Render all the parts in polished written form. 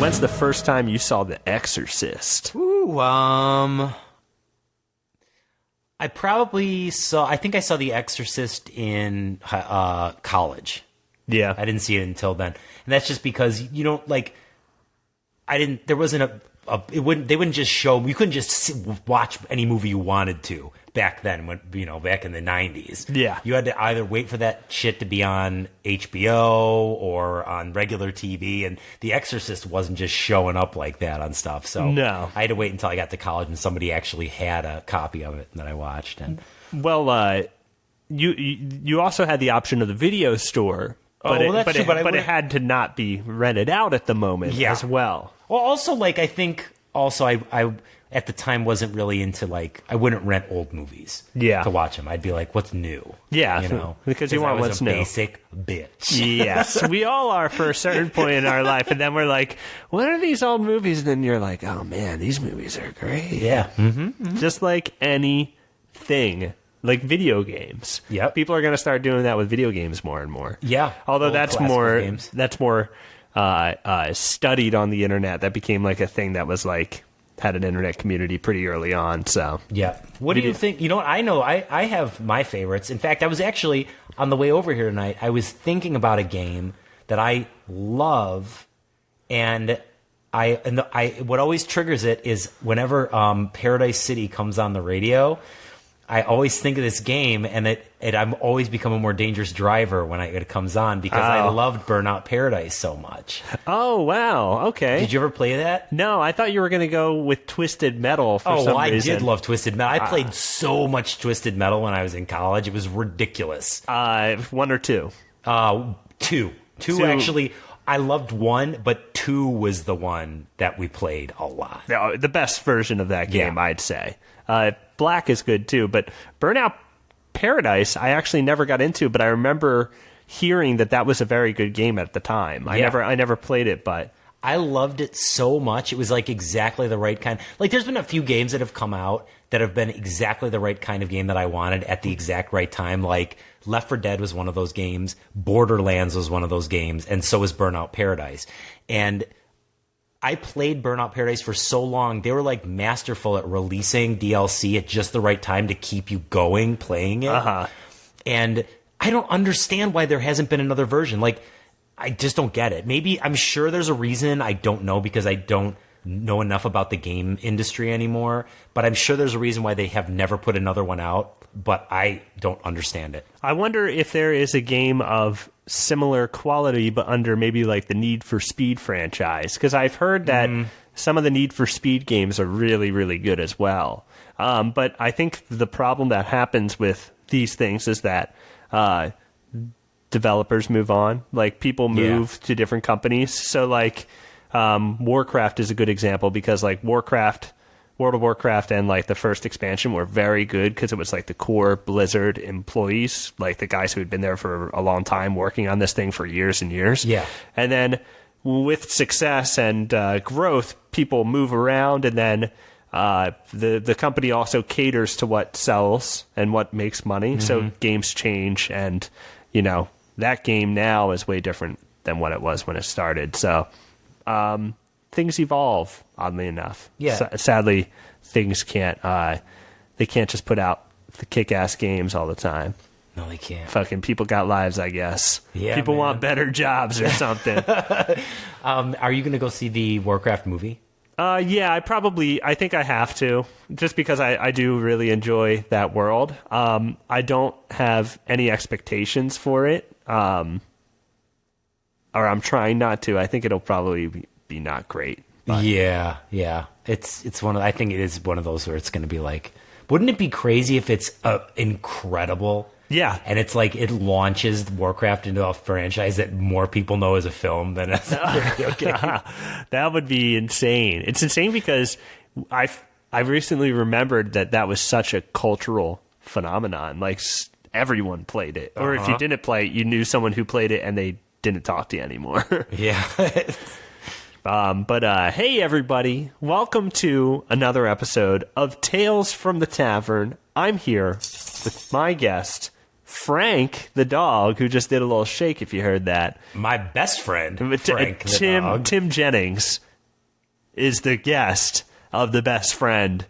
When's the first time you saw The Exorcist? Ooh, I think I saw The Exorcist in college. Yeah. I didn't see it until then. And that's just because you don't there wasn't they wouldn't just show, you couldn't just watch any movie you wanted to back then, when, back in the 90s. Yeah. You had to either wait for that shit to be on HBO or on regular TV, and The Exorcist wasn't just showing up like that on stuff. So no. I had to wait until I got to college and somebody actually had a copy of it that I watched. And well, you also had the option of the video store, but it had to not be rented out at the moment as well. Well, also, I think I at the time wasn't really into, I wouldn't rent old movies to watch them. I'd be like, what's new? Yeah, because you want what's new. Basic bitch. Yes, we all are for a certain point in our life. And then we're like, what are these old movies? And then you're like, oh, man, these movies are great. Yeah. Mm-hmm. Just like anything. Like video games. Yep. People are going to start doing that with video games more and more. Yeah. Although that's more studied on the internet. That became a thing that was had an internet community pretty early on. So yeah. What do you think? You know what? I know I have my favorites. In fact, I was actually on the way over here tonight, I was thinking about a game that I love, and what always triggers it is whenever Paradise City comes on the radio, I always think of this game, and I'm always become a more dangerous driver when it comes on, because I loved Burnout Paradise so much. Oh, wow. Okay. Did you ever play that? No, I thought you were going to go with Twisted Metal for some reason. I did love Twisted Metal. I played so much Twisted Metal when I was in college. It was ridiculous. 1 or 2? 2. Two, actually. I loved 1, but 2 was the one that we played a lot. The best version of that game, I'd say. Black is good too, but Burnout Paradise I actually never got into, but I remember hearing that was a very good game at the time. I never played it, but I loved it so much. It was exactly the right kind. There's been a few games that have come out that have been exactly the right kind of game that I wanted at the exact right time. Left 4 Dead was one of those games, Borderlands was one of those games, and so was Burnout Paradise. And I played Burnout Paradise for so long. They were masterful at releasing DLC at just the right time to keep you going playing it. Uh-huh. And I don't understand why there hasn't been another version. I just don't get it. Maybe, I'm sure there's a reason. I don't know, because I don't know enough about the game industry anymore. But I'm sure there's a reason why they have never put another one out. But I don't understand it. I wonder if there is a game of similar quality, but under maybe the Need for Speed franchise, because I've heard that some of the Need for Speed games are really, really good as well. But I think the problem that happens with these things is that developers move on. People move to different companies. So Warcraft is a good example, because World of Warcraft and the first expansion were very good, because it was the core Blizzard employees, the guys who had been there for a long time working on this thing for years and years. Yeah. And then with success and growth, people move around, and then the company also caters to what sells and what makes money. Mm-hmm. So games change, and that game now is way different than what it was when it started. So things evolve, oddly enough. Yeah. Sadly, things can't just put out the kick-ass games all the time. No, they can't. Fucking people got lives, I guess. Yeah, people want better jobs or something. Are you going to go see the Warcraft movie? Yeah, I think I have to, just because I do really enjoy that world. I don't have any expectations for it, or I'm trying not to. I think it'll probably be not great. But. Yeah. It's one of. I think it is one of those where it's going to be wouldn't it be crazy if it's incredible? Yeah. And it's it launches Warcraft into a franchise that more people know as a film than as a video game. That would be insane. It's insane because I recently remembered that was such a cultural phenomenon. Everyone played it. Or if you didn't play it, you knew someone who played it and they didn't talk to you anymore. Yeah. But hey, everybody. Welcome to another episode of Tales from the Tavern. I'm here with my guest, Frank the dog, who just did a little shake if you heard that. My best friend, Frank the dog. Tim Jennings. is the guest of the best friend,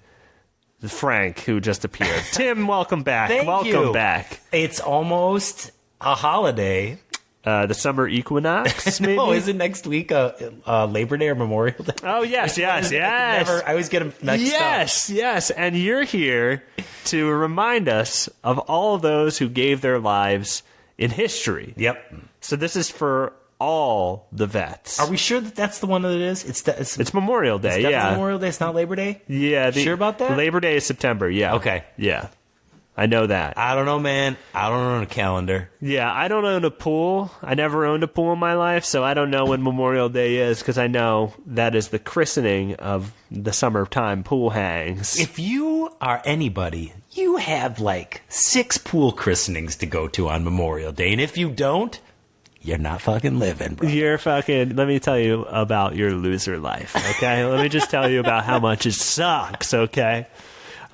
Frank, who just appeared. Tim, welcome back. Welcome back. It's almost a holiday. The summer equinox, maybe? No, isn't next week Labor Day or Memorial Day? Oh, yes. I always get them mixed up. Yes. And you're here to remind us of all those who gave their lives in history. Yep. So this is for all the vets. Are we sure that that's the one that it is? It's Memorial Day, it's definitely Memorial Day. It's not Labor Day? Yeah. Sure about that? Labor Day is September, yeah. Okay. Yeah. I know that. I don't know, man. I don't own a calendar. Yeah, I don't own a pool. I never owned a pool in my life, so I don't know when Memorial Day is, because I know that is the christening of the summertime pool hangs. If you are anybody, you have like 6 pool christenings to go to on Memorial Day, and if you don't, you're not fucking living, bro. Let me tell you about your loser life, okay? Let me just tell you about how much it sucks, okay?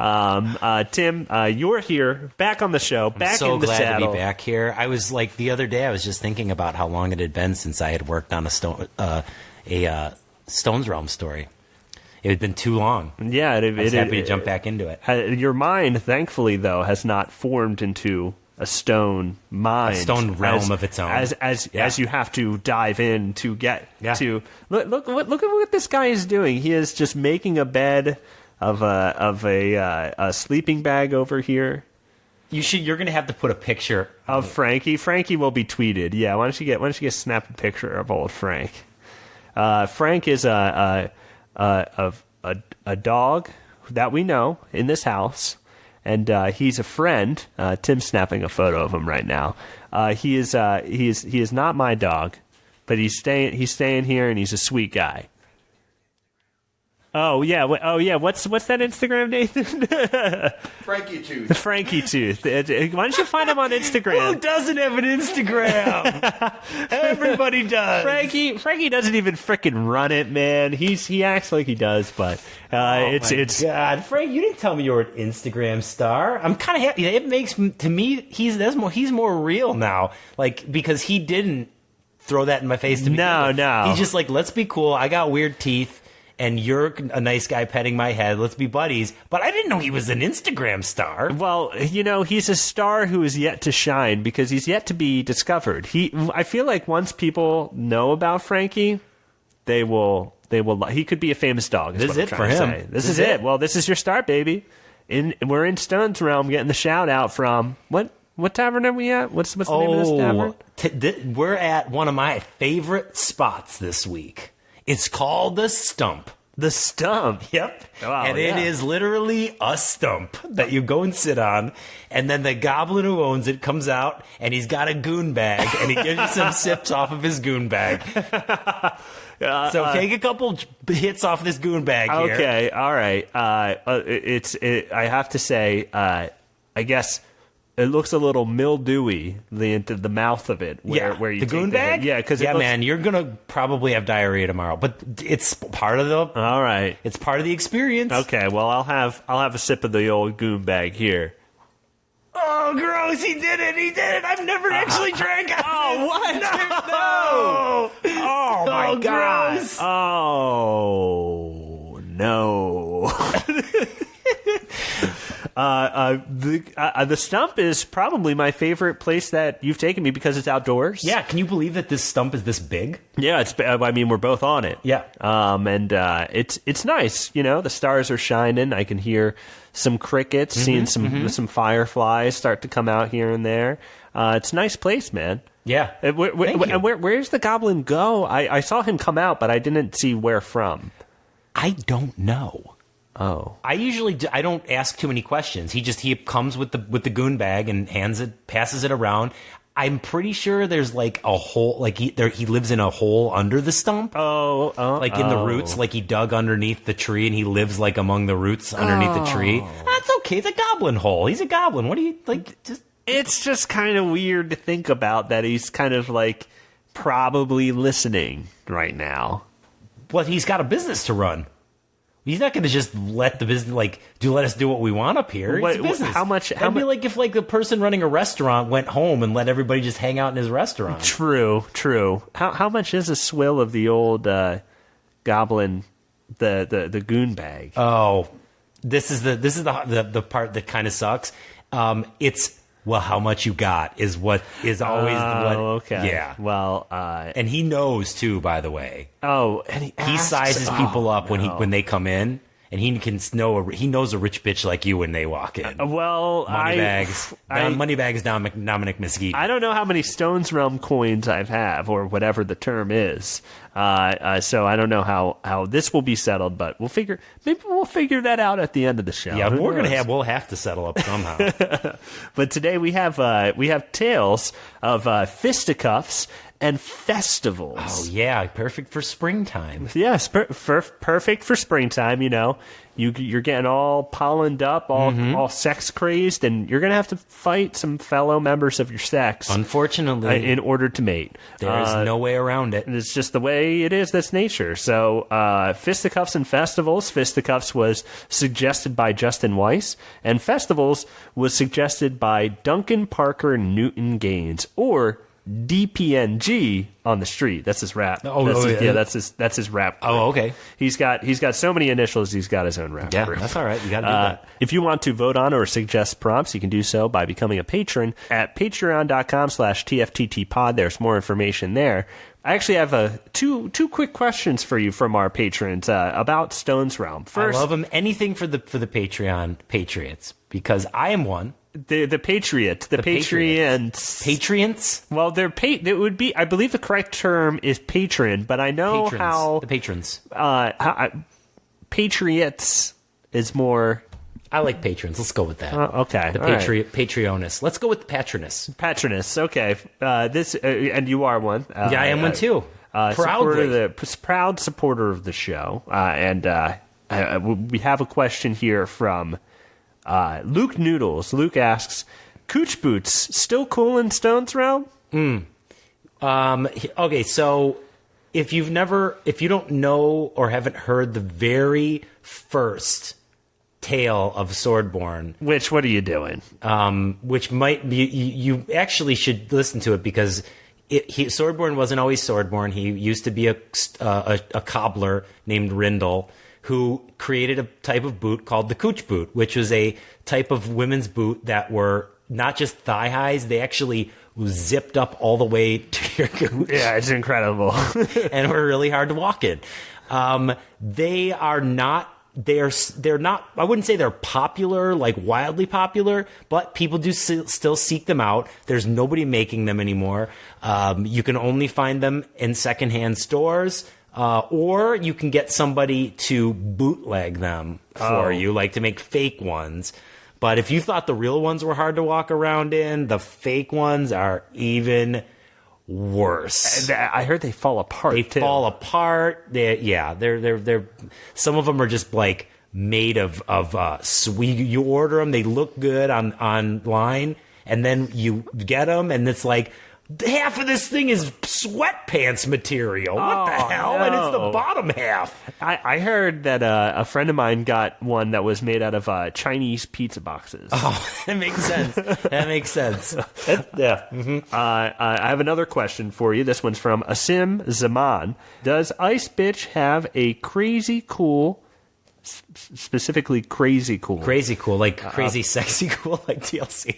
Tim, you're here, back on the show, back in the saddle. I'm so glad to be back here. I was like, the other day, I was just thinking about how long it had been since I had worked on a Stonesrealm story. It had been too long. Yeah, I was happy to jump back into it. Your mind, thankfully, though, has not formed into a stone mind, a stone realm of its own, as you have to dive in to get to. Look at what this guy is doing. He is just making a bed of a sleeping bag over here. You're going to have to put a picture of Frankie. Frankie will be tweeted. Yeah, why don't you snap a picture of old Frank? Frank is a dog that we know in this house, and he's a friend. Tim's snapping a photo of him right now. He is not my dog, but he's staying here, and he's a sweet guy. Oh yeah! What's that Instagram, Nathan? Frankie Tooth. Frankie Tooth. Why don't you find him on Instagram? Who doesn't have an Instagram? Everybody does. Frankie doesn't even frickin' run it, man. He acts like he does, but it's God, Frank, you didn't tell me you were an Instagram star. I'm kind of happy. It makes to me he's more real now, like because he didn't throw that in my face to me. No. He's just like, let's be cool. I got weird teeth. And you're a nice guy petting my head. Let's be buddies. But I didn't know he was an Instagram star. Well, he's a star who is yet to shine because he's yet to be discovered. I feel like once people know about Frankie, they will. He could be a famous dog. This is it for him. This is it. Well, this is your start, baby. We're in Stonesrealm getting the shout out from what tavern are we at? What's the name of this tavern? We're at one of my favorite spots this week. It's called the Stump. The Stump? Yep. Wow, and it is literally a stump that you go and sit on, and then the goblin who owns it comes out, and he's got a goonbag, and he gives you some sips off of his goonbag. So take a couple hits off this goonbag here. Okay, all right. I have to say, I guess it looks a little mildewy, the mouth of it. Where you the goon bag? Man, you're going to probably have diarrhea tomorrow. But it's part of the... All right. It's part of the experience. Okay, well, I'll have a sip of the old goon bag here. Oh, gross. He did it. I've never actually drank it. Oh, what? No. Oh, my God. Gross. Oh, no. The Stump is probably my favorite place that you've taken me because it's outdoors. Yeah, can you believe that this stump is this big? Yeah, we're both on it. Yeah. And it's nice, the stars are shining. I can hear some crickets, seeing some fireflies start to come out here and there. It's a nice place, man. Yeah. And where's the goblin go? I saw him come out, but I didn't see where from. I don't know. Oh, I don't ask too many questions. He comes with the goon bag and passes it around. I'm pretty sure there's like a hole, like he lives in a hole under the stump. Like in the roots, like he dug underneath the tree and he lives like among the roots underneath the tree. That's okay. It's a goblin hole. He's a goblin. What do you like? It's just kind of weird to think about that he's kind of like probably listening right now. But he's got a business to run. He's not going to just let the business, let us do what we want up here. It's a business. That'd be like if, the person running a restaurant went home and let everybody just hang out in his restaurant. True. How much is a swill of the old goblin the goonbag. Oh, this is the part that kind of sucks. It's well, how much you got is what is always what. Okay. Yeah. Well, and he knows too. By the way. Oh, and he sizes people up when they come in, and he knows a rich bitch like you when they walk in. Moneybags, Dominic Mesquite. I don't know how many Stonesrealm coins I have, or whatever the term is. So I don't know how this will be settled, but we'll figure that out at the end of the show. Yeah, we'll have to settle up somehow. But today we have tales of fisticuffs and festivals. Oh yeah, perfect for springtime. Yes, perfect for springtime. You know, you're getting all pollened up, all sex crazed, and you're gonna have to fight some fellow members of your sex. Unfortunately, in order to mate, there's no way around it. It's just the way it is. That's nature. So, fisticuffs and festivals. Fisticuffs was suggested by Justin Weiss, and festivals was suggested by Duncan Parker Newton Gaines, or DPNG on the street. That's his rap. That's his rap group. Oh, okay. He's got so many initials. He's got his own rap group. That's all right. You got to do that. If you want to vote on or suggest prompts, you can do so by becoming a patron at patreon.com/TFTTpod. There's more information there. I actually have two quick questions for you from our patrons about Stonesrealm. First, I love them. Anything for the Patreon patriots, because I am one. The Patriots, the Patriots. Patriots? Well, it would be. I believe the correct term is patron, but I know patrons. how the patrons. Patriots is more. I like patrons. Let's go with that. Okay, the Patronus. Let's go with the patronus. Patronus. Okay. This and you are one. Yeah, I am one too. Proudly, proud supporter of the show. And we have a question here from Luke Noodles. Luke asks, "Cooch boots still cool in Stonesrealm?" Okay, so if you don't know or haven't heard the very first tale of Swordborn, what are you doing? Which might be, you actually should listen to it, because Swordborn wasn't always Swordborn. He used to be a cobbler named Rindle, who created a type of boot called the Cooch boot, which was a type of women's boot that were not just thigh highs, they actually zipped up all the way to your gooch. Yeah, it's incredible. And were really hard to walk in. They're not, I wouldn't say they're popular, like wildly popular, but people do still seek them out. There's nobody making them anymore. You can only find them in secondhand stores. Or you can get somebody to bootleg them for you, like to make fake ones. But if you thought the real ones were hard to walk around in, the fake ones are even worse. I heard they fall apart. They fall apart. They're some of them are just like made of sweet. You order them, they look good online, and then you get them, and it's like, half of this thing is sweatpants material. What the hell? No. And it's the bottom half. I heard that a friend of mine got one that was made out of Chinese pizza boxes. Oh, that makes sense. That makes sense. Yeah. Mm-hmm. I have another question for you. This one's from Asim Zaman. Does Ice Bitch have a crazy cool, specifically crazy cool? Crazy cool, like crazy sexy cool, like TLC.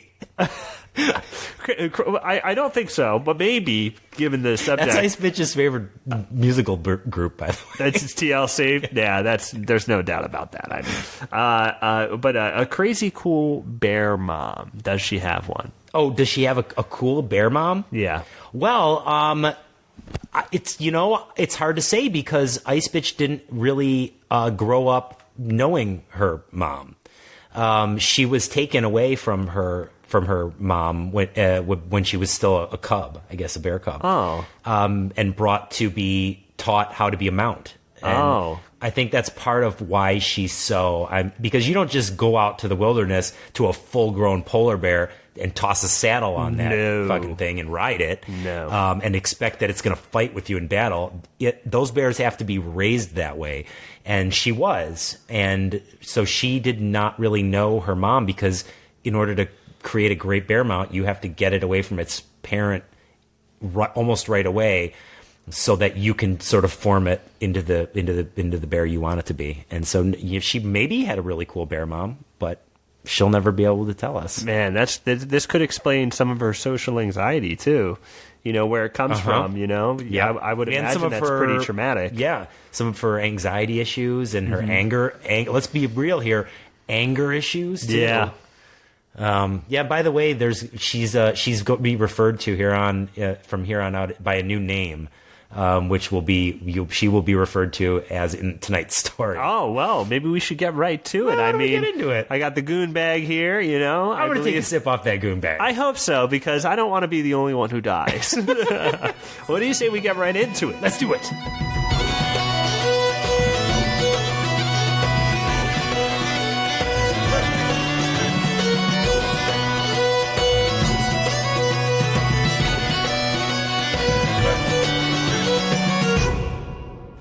I don't think so, but maybe, given the subject. That's Ice Bitch's favorite musical group, by the way. That's TLC. Yeah, there's no doubt about that. I mean, but a crazy cool bear mom. Does she have one? Oh, does she have a cool bear mom? Yeah. Well, it's hard to say, because Ice Bitch didn't really grow up knowing her mom. She was taken away from her mom when she was still a cub, I guess a bear cub. Oh. And brought to be taught how to be a mount. And I think that's part of why she's so... because you don't just go out to the wilderness to a full-grown polar bear and toss a saddle on that fucking thing and ride it. No. And expect that it's going to fight with you in battle. Those bears have to be raised that way. And she was. And so she did not really know her mom, because in order to create a great bear mount, you have to get it away from its parent almost right away. so that you can sort of form it into the bear you want it to be. And so she maybe had a really cool bear mom, but she'll never be able to tell us. Man, this could explain some of her social anxiety too. Where it comes from. Yeah, I would and imagine some of that's her, pretty traumatic. Yeah, some of her anxiety issues and her anger. Let's be real here, anger issues too. Yeah. By the way, she's going to be referred to from here on out by a new name, which she will be referred to as in tonight's story. Oh well, maybe we should get right to it. Why don't we get into it? I got the goonbag here. I'm going to take a sip off that goonbag. I hope so, because I don't want to be the only one who dies. What do you say we get right into it? Let's do it.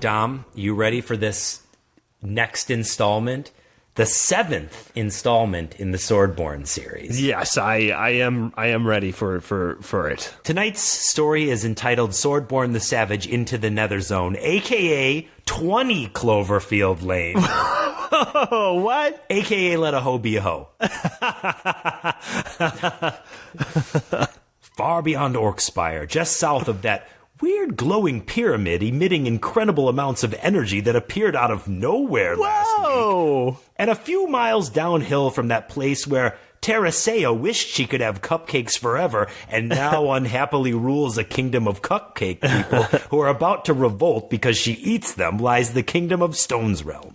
Dom, you ready for this next installment? The 7th installment in the Swordborn series. Yes, I am ready for it. Tonight's story is entitled Swordborn the Savage into the Nether Zone, a.k.a. 20 Cloverfield Lane. Oh, what? A.k.a. let a hoe be a hoe. Far beyond Orkspire, just south of that weird glowing pyramid emitting incredible amounts of energy that appeared out of nowhere last week. And a few miles downhill from that place where Teresea wished she could have cupcakes forever and now unhappily rules a kingdom of cupcake people who are about to revolt because she eats them, lies the kingdom of Stonesrealm.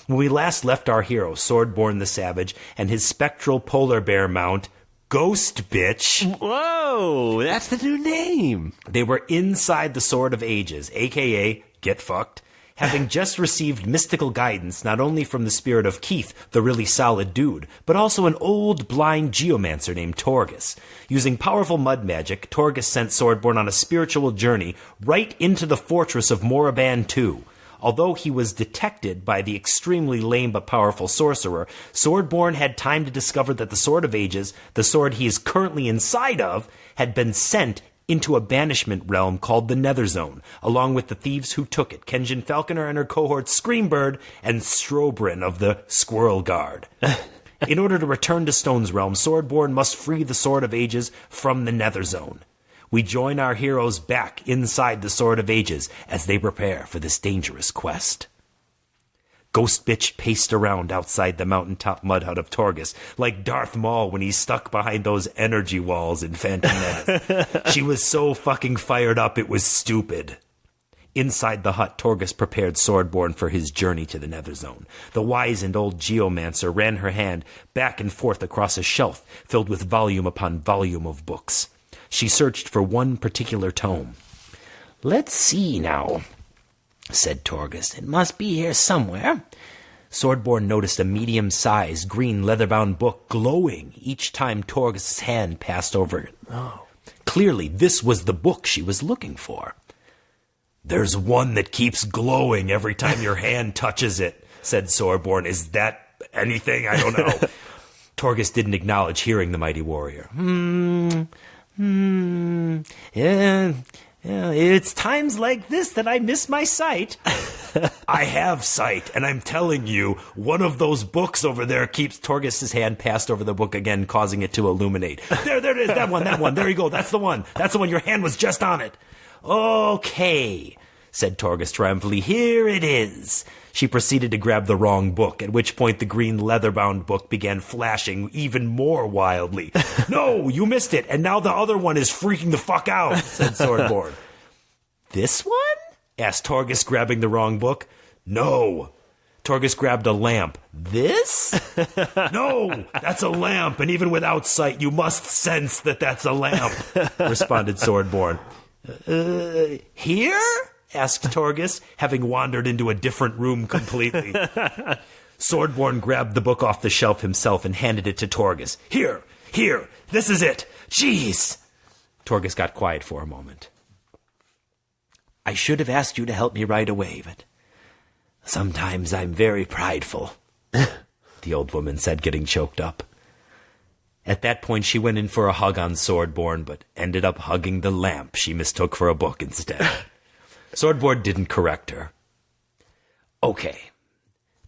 When we last left our hero, Swordborn the Savage, and his spectral polar bear mount, Ghost Bitch. Whoa, that's the new name. They were inside the Sword of Ages, a.k.a. Get Fucked, having just received mystical guidance not only from the spirit of Keith, the really solid dude, but also an old blind geomancer named Torgus. Using powerful mud magic, Torgus sent Swordborn on a spiritual journey right into the fortress of Moraban II. Although he was detected by the extremely lame but powerful sorcerer, Swordborn had time to discover that the Sword of Ages, the sword he is currently inside of, had been sent into a banishment realm called the Nether Zone, along with the thieves who took it, Kenjin Falconer and her cohort Screambird and Strobrin of the Squirrel Guard. In order to return to Stonesrealm, Swordborn must free the Sword of Ages from the Nether Zone. We join our heroes back inside the Sword of Ages as they prepare for this dangerous quest. Ghost Bitch paced around outside the mountaintop mud hut of Torgus, like Darth Maul when he's stuck behind those energy walls in Phantom Menace. She was so fucking fired up it was stupid. Inside the hut, Torgus prepared Swordborn for his journey to the Nether Zone. The wizened old geomancer ran her hand back and forth across a shelf filled with volume upon volume of books. She searched for one particular tome. "Let's see now," said Torgus. "It must be here somewhere." Swordborn noticed a medium-sized green leather-bound book glowing each time Torgus' hand passed over it. Clearly, this was the book she was looking for. "There's one that keeps glowing every time your hand touches it," said Swordborn. "Is that anything? I don't know." Torgus didn't acknowledge hearing the mighty warrior. It's times like this that I miss my sight." "I have sight, and I'm telling you, one of those books over there keeps..." Torgus' hand passed over the book again, causing it to illuminate. There it is, that one, there you go, that's the one, your hand was just on it." "Okay," said Torgus triumphantly, "here it is." She proceeded to grab the wrong book, at which point the green leather-bound book began flashing even more wildly. "No, you missed it, and now the other one is freaking the fuck out," said Swordborn. "This one?" asked Torgus, grabbing the wrong book. "No." Torgus grabbed a lamp. "This?" "No, that's a lamp, and even without sight, you must sense that that's a lamp," responded Swordborn. Here?" asked Torgus, having wandered into a different room completely. Swordborn grabbed the book off the shelf himself and handed it to Torgus. Here, this is it. Jeez." Torgus got quiet for a moment. "I should have asked you to help me right away, but sometimes I'm very prideful," the old woman said, getting choked up. At that point, she went in for a hug on Swordborn, but ended up hugging the lamp she mistook for a book instead. Swordboard didn't correct her. Okay.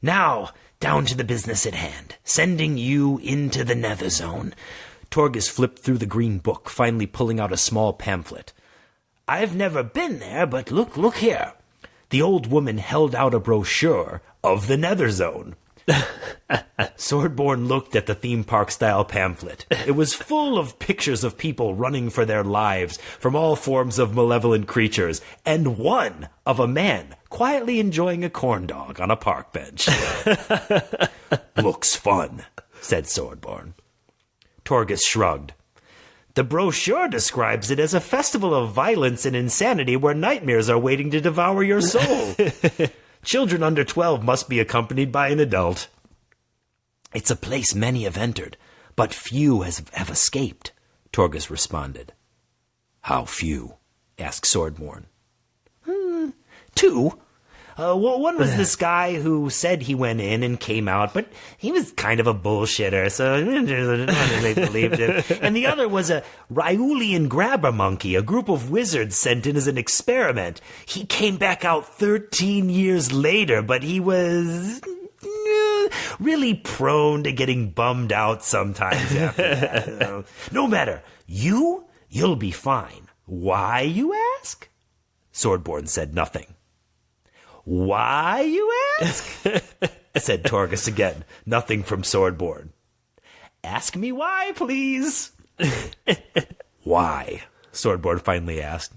Now, down to the business at hand. Sending you into the Nether Zone. Torgus flipped through the green book, finally pulling out a small pamphlet. I've never been there, but look here. The old woman held out a brochure of the Nether Zone. Swordborn looked at the theme park-style pamphlet. It was full of pictures of people running for their lives from all forms of malevolent creatures, and one of a man quietly enjoying a corn dog on a park bench. Looks fun, said Swordborn. Torgus shrugged. The brochure describes it as a festival of violence and insanity where nightmares are waiting to devour your soul. Children under 12 must be accompanied by an adult. It's a place many have entered, but few have escaped, Torgus responded. How few? Asked Swordborn. 2. One was this guy who said he went in and came out, but he was kind of a bullshitter, so they believed him. And the other was a Ryulian grabber monkey, a group of wizards sent in as an experiment. He came back out 13 years later, but he was really prone to getting bummed out sometimes after that. No matter. You'll be fine. Why, you ask? Swordborn said nothing. Why, you ask? Said Torgus again. Nothing from Swordborn. Ask me why, please. Why? Swordborn finally asked.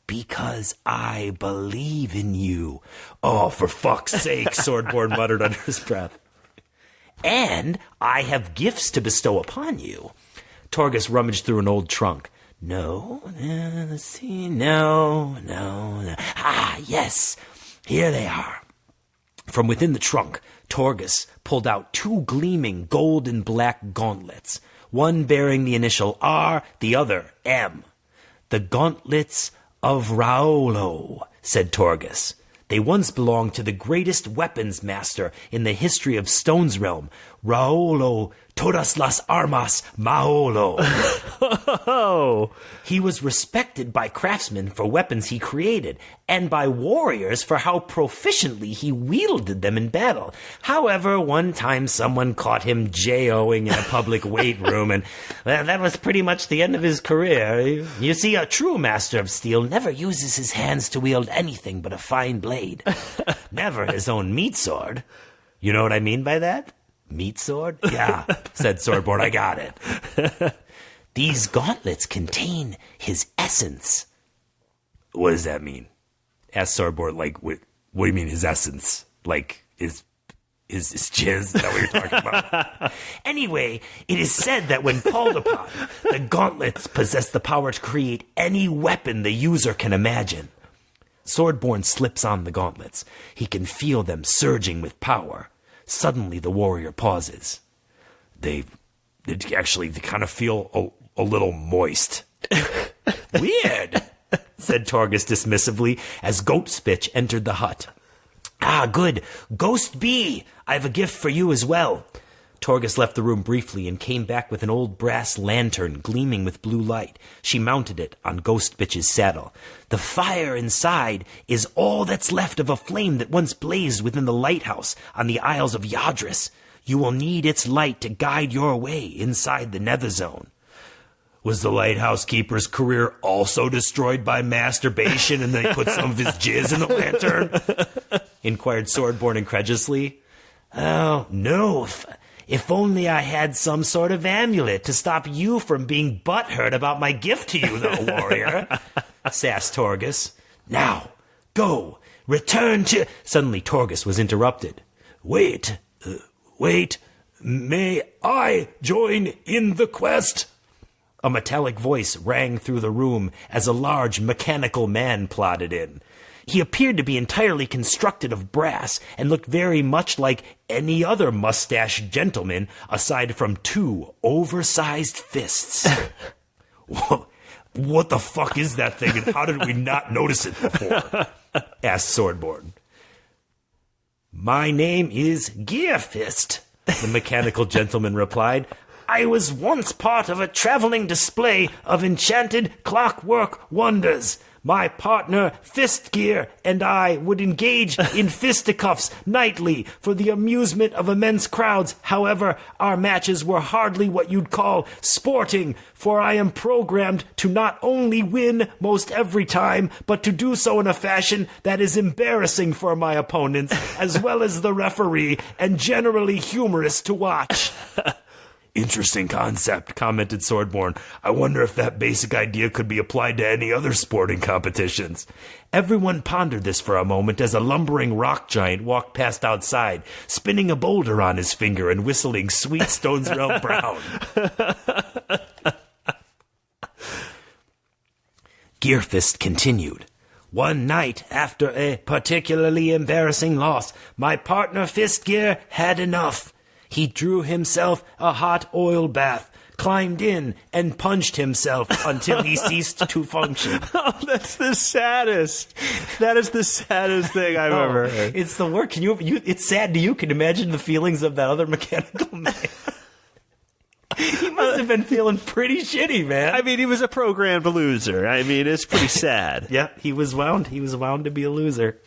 Because I believe in you. Oh, for fuck's sake, Swordborn muttered under his breath. And I have gifts to bestow upon you. Torgus rummaged through an old trunk. No. Let's see. No. Ah, yes. Here they are. From within the trunk, Torgus pulled out 2 gleaming gold and black gauntlets, one bearing the initial R, the other M. The gauntlets of Raolo, said Torgus. They once belonged to the greatest weapons master in the history of Stonesrealm, Raolo Todas las Armas Maolo. Oh. He was respected by craftsmen for weapons he created, and by warriors for how proficiently he wielded them in battle. However, one time someone caught him J-O-ing in a public weight room, and that was pretty much the end of his career. You see, a true master of steel never uses his hands to wield anything but a fine blade. Never his own meat sword. You know what I mean by that? Meat sword? Yeah, said Swordborn, I got it. These gauntlets contain his essence. What does that mean? Asked Swordborn, like, what do you mean his essence? Like, his jizz? Is that what you're talking about? Anyway, it is said that when called upon, the gauntlets possess the power to create any weapon the user can imagine. Swordborn slips on the gauntlets. He can feel them surging with power. Suddenly, the warrior pauses. They kind of feel a little moist. Weird, said Torgus dismissively as Goat Spitch entered the hut. Ah, good. Ghost Bee, I have a gift for you as well. Torgus left the room briefly and came back with an old brass lantern gleaming with blue light. She mounted it on Ghost Bitch's saddle. The fire inside is all that's left of a flame that once blazed within the lighthouse on the Isles of Yadris. You will need its light to guide your way inside the Nether Zone. Was the lighthouse keeper's career also destroyed by masturbation and they put some of his jizz in the lantern? Inquired Swordborn incredulously. Oh, no. If only I had some sort of amulet to stop you from being butthurt about my gift to you, though, warrior, sassed Torgus. Now, go, return to... Suddenly Torgus was interrupted. Wait, may I join in the quest? A metallic voice rang through the room as a large mechanical man plodded in. He appeared to be entirely constructed of brass and looked very much like any other mustached gentleman aside from 2 oversized fists. What the fuck is that thing and how did we not notice it before? Asked Swordborn. My name is Gearfist, the mechanical gentleman replied. I was once part of a traveling display of enchanted clockwork wonders. My partner, Fist Gear, and I would engage in fisticuffs nightly for the amusement of immense crowds. However, our matches were hardly what you'd call sporting, for I am programmed to not only win most every time, but to do so in a fashion that is embarrassing for my opponents, as well as the referee, and generally humorous to watch. Interesting concept, commented Swordborn. I wonder if that basic idea could be applied to any other sporting competitions. Everyone pondered this for a moment as a lumbering rock giant walked past outside, spinning a boulder on his finger and whistling Sweet Stonesrealm Brown. Gearfist continued. One night, after a particularly embarrassing loss, my partner Fistgear had enough. He drew himself a hot oil bath, climbed in, and punched himself until he ceased to function. Oh, that's the saddest. That is the saddest thing I've ever heard. It's the work. It's sad to you. Can imagine the feelings of that other mechanical man. He must have been feeling pretty shitty, man. I mean, he was a programmed loser. I mean, it's pretty sad. Yeah, he was wound. He was wound to be a loser.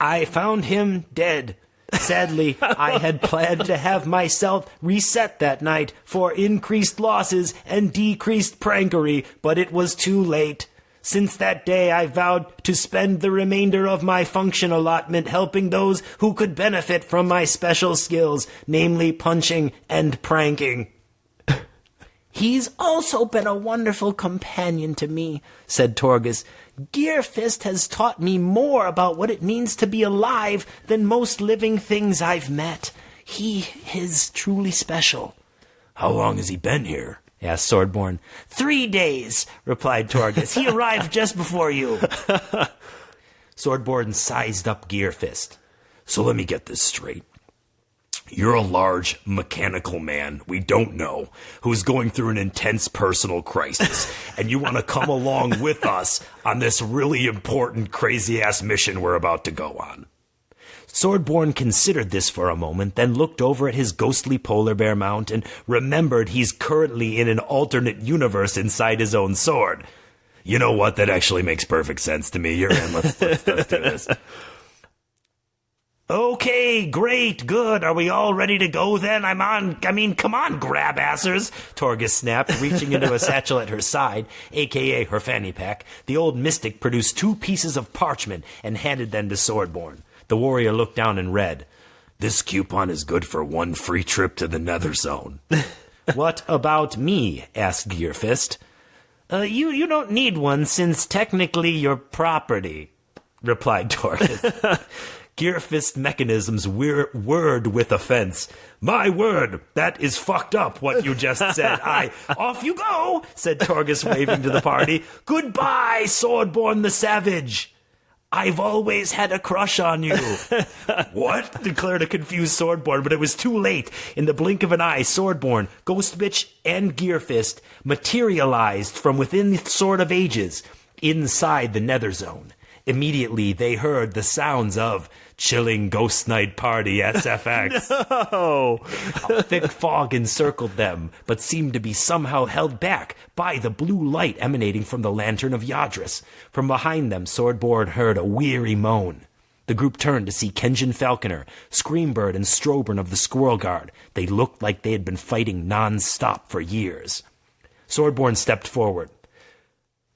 I found him dead. Sadly, I had planned to have myself reset that night for increased losses and decreased prankery, but it was too late. Since that day, I vowed to spend the remainder of my function allotment helping those who could benefit from my special skills, namely punching and pranking. He's also been a wonderful companion to me, said Torgus. Gearfist has taught me more about what it means to be alive than most living things I've met. He is truly special. How long has he been here? Asked Swordborn. 3 days, replied Torgus. He arrived just before you. Swordborn sized up Gearfist. So let me get this straight. You're a large, mechanical man we don't know who's going through an intense personal crisis, and you want to come along with us on this really important, crazy-ass mission we're about to go on. Swordborn considered this for a moment, then looked over at his ghostly polar bear mount and remembered he's currently in an alternate universe inside his own sword. You know what? That actually makes perfect sense to me. You're in. Let's do this. Okay, great, good. Are we all ready to go then? Come on, grab-assers, Torgus snapped, reaching into a satchel at her side, a.k.a. her fanny pack. The old mystic produced 2 pieces of parchment and handed them to Swordborn. The warrior looked down and read, This coupon is good for 1 free trip to the Nether Zone. What about me? Asked Gearfist. You don't need one since technically you're property, replied Torgus. Gearfist mechanisms whirred with offense. My word, that is fucked up what you just said. Off you go, said Torgus, waving to the party. Goodbye, Swordborn the Savage. I've always had a crush on you. What? Declared a confused Swordborn, but it was too late. In the blink of an eye, Swordborn, Ghostbitch, and Gearfist materialized from within the Sword of Ages, inside the Nether Zone. Immediately, they heard the sounds of chilling ghost night party SFX. No! A thick fog encircled them, but seemed to be somehow held back by the blue light emanating from the lantern of Yadris. From behind them, Swordborn heard a weary moan. The group turned to see Kenjin Falconer, Screambird, and Strobern of the Squirrel Guard. They looked like they had been fighting non-stop for years. Swordborn stepped forward.